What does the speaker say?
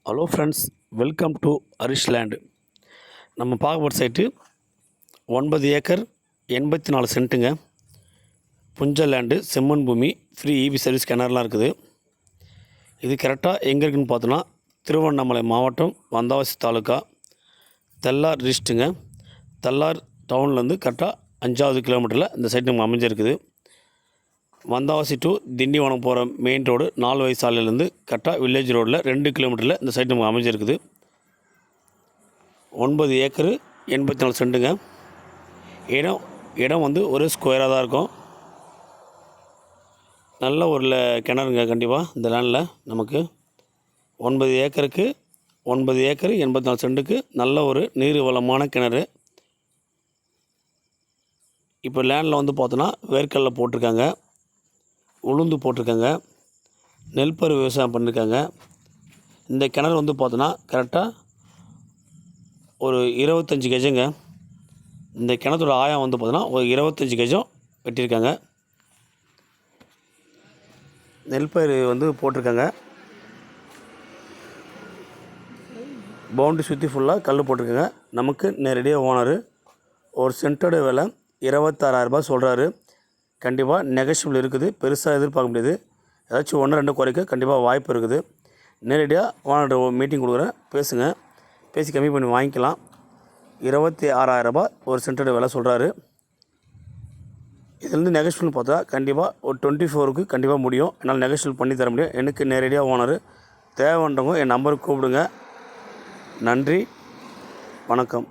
Hello friends, welcome to Harish land. நம்ம பார்க்க site 9 acre 84 சென்ட்டுங்க. புஞ்ச land, செம்மண் பூமி, ஃப்ரீ இபி சர்வீஸ் கிணறுலாம் இருக்குது. இது கரெக்டாக எங்கே இருக்குதுன்னு பார்த்தோன்னா திருவண்ணாமலை மாவட்டம், வந்தவாசி தாலுக்கா, தெல்லார் டிஸ்ட்ரிக்ட்டுங்க. தெல்லார் டவுன்லேருந்து கரெக்டாக 5வது கிலோமீட்டரில் இந்த சைட்டு நம்ம அமைஞ்சிருக்குது. வந்தவாசி டு திண்டிவனம் போகிற மெயின் ரோடு 4 வழி சாலையிலேருந்து கரெக்டாக வில்லேஜ் ரோடில் 2 கிலோமீட்டரில் இந்த சைட் நமக்கு அமைஞ்சிருக்குது. 9 ஏக்கரு 84 சென்ட்டுங்க. இடம் வந்து ஒரு ஸ்கொயராக தான் இருக்கும். நல்ல ஒரு கிணறுங்க. கண்டிப்பாக இந்த லேண்டில் நமக்கு 9 ஏக்கருக்கு 9 ஏக்கர் 84 சென்ட்டுக்கு நல்ல ஒரு நீர் வளமான கிணறு. இப்போ லேண்டில் வந்து பார்த்தோன்னா வேர்க்கடலை போட்டிருக்காங்க, உளுந்து போட்டிருக்காங்க, நெல் பயிர் விவசாயம் பண்ணியிருக்காங்க. இந்த கிணறு வந்து பார்த்தோன்னா கரெக்டாக ஒரு 25 கஜங்க. இந்த கிணத்தோட ஆழம் வந்து பார்த்தோன்னா ஒரு 25 கஜம் வெட்டியிருக்காங்க. நெல் பயிர் வந்து போட்டிருக்காங்க. பவுண்ட்ரி சுற்றி ஃபுல்லாக கல் போட்டிருக்காங்க. நமக்கு நேரடியாக ஓனரு ஒரு சென்ட்டோட விலை 26,000 சொல்கிறாரு. கண்டிப்பாக நெகஷியபிள் இருக்குது. பெருசாக எதிர்பார்க்க முடியாது. ஏதாச்சும் 1-2 குறைக்க கண்டிப்பாக வாய்ப்பு இருக்குது. நேரடியாக ஓனர் மீட்டிங் கொடுக்குறேன், பேசுங்க, பேசி கம்மி பண்ணி வாங்கிக்கலாம். 26,000 ஒரு சென்ட்டோட விலை சொல்கிறாரு. இதுலேருந்து நெகஷியபிள் பார்த்தா கண்டிப்பாக ஒரு 24க்கு கண்டிப்பாக முடியும். என்னால் நெகஷியபிள் பண்ணி தர முடியும். எனக்கு நேரடியாக ஓனர் தேவைன்றவங்க என் நம்பருக்கு கூப்பிடுங்க. நன்றி, வணக்கம்.